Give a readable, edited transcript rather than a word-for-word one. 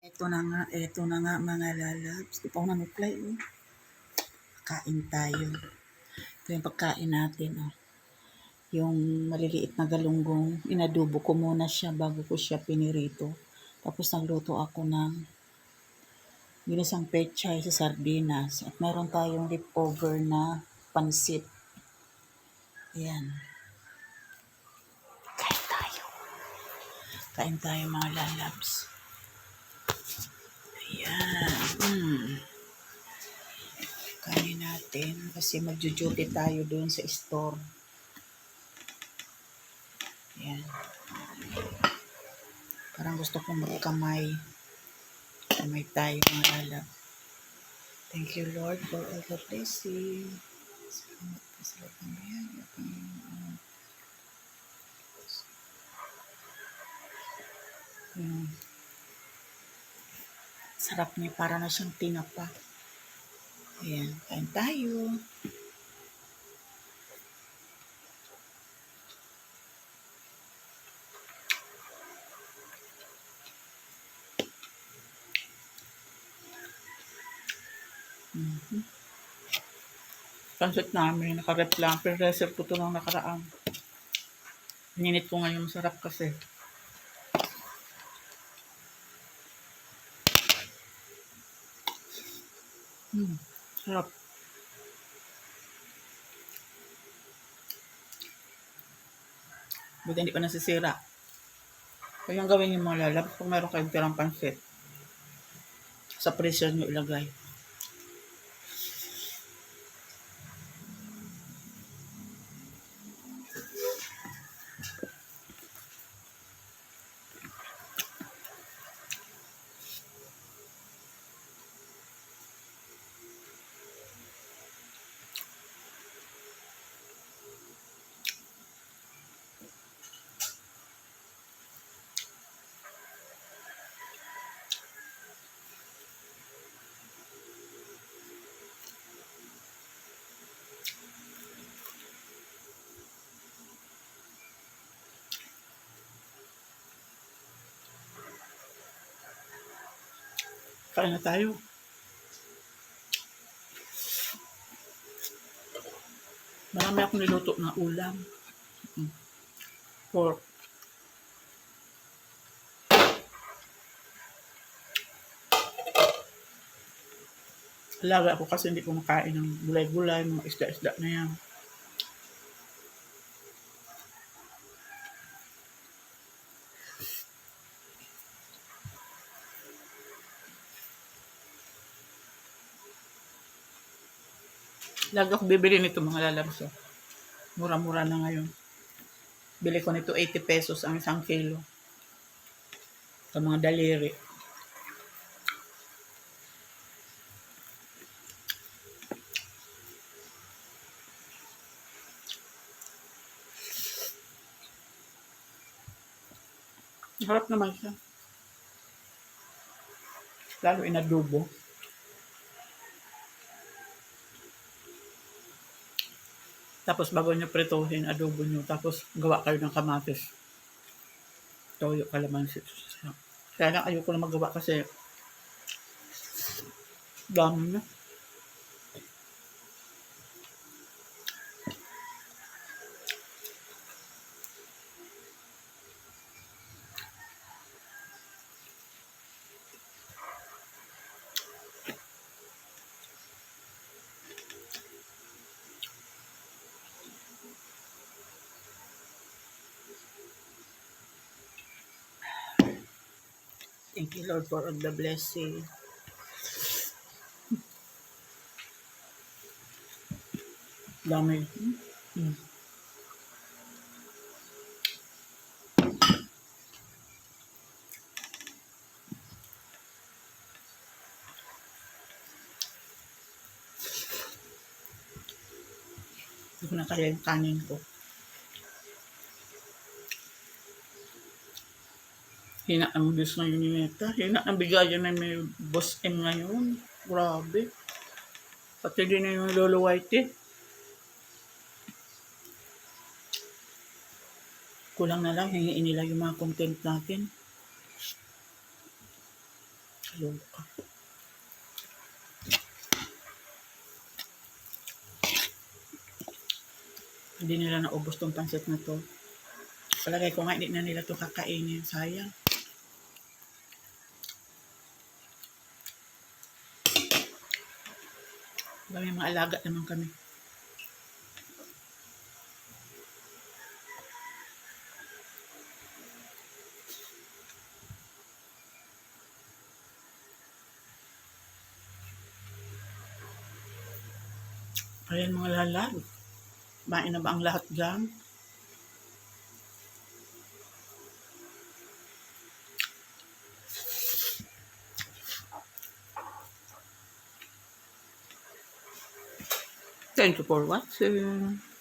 Eto na nga mga lalabs. Di pa ako nanuklay, oh. Kain tayo. Ito yung pagkain natin, oh. Yung maliliit na galunggong, inadubo ko muna siya bago ko siya pinirito. Tapos nagluto ako ng ginisang pechay sa sardinas. At meron tayong leftover na pansit. Ayan. Kain tayo. Kain tayo mga lalabs. Ayan. Kanin natin kasi magjo-duty tayo doon sa store. Ayan. Parang gusto kong magkamay. Kamay tayo mga lalab. Thank you Lord for all the blessing. Salamat po sa lahat ng biyaya, Panginoon. Sarap niya, para na siyang tinapa. Ayan, kain tayo. Pansit namin, nakarep lang. Pero reserve ko ito nung nakaraan. Ninit ko ngayon, masarap kasi. Sarap. Buti hindi pa nasisira. Kaya yung gawin yung mga lalab, kung meron kayong tirang pansit, sa freezer nyo ilagay. Kain na tayo. Marami akong niluto na ulam. Pork. Alaga ako kasi hindi kumakain ng gulay-gulay, mga isda-isda na yan. Lagi ako bibili nito mga lalabs. Mura-mura na ngayon. Bili ko nito 80 pesos ang isang kilo. Sa mga daliri. Harap naman siya. Lalo inadubo. Tapos bago nyo prituhin, adobo nyo. Tapos gawa kayo ng kamatis. Toyo, kalamansi. Kaya lang ayoko na magawa kasi dami na. Thank you Lord for all the blessing. Dami. Hindi ko na kaya yung kanin ko. Hina ang Diyos ngayon ni Neta. Hina ang bigayan na may boss M ngayon. Grabe. Pati din na yung Lolo Whitey. Kulang na lang, hingiin nila yung mga content natin. Lubo ka. Hindi nila naubos tong pansit na to. Palagay ko nga hindi na nila to kakainin. Sayang. May mga alaga naman kami. Ayan mga lalag. Bain na ba ang lahat dyan? Thank you for watching.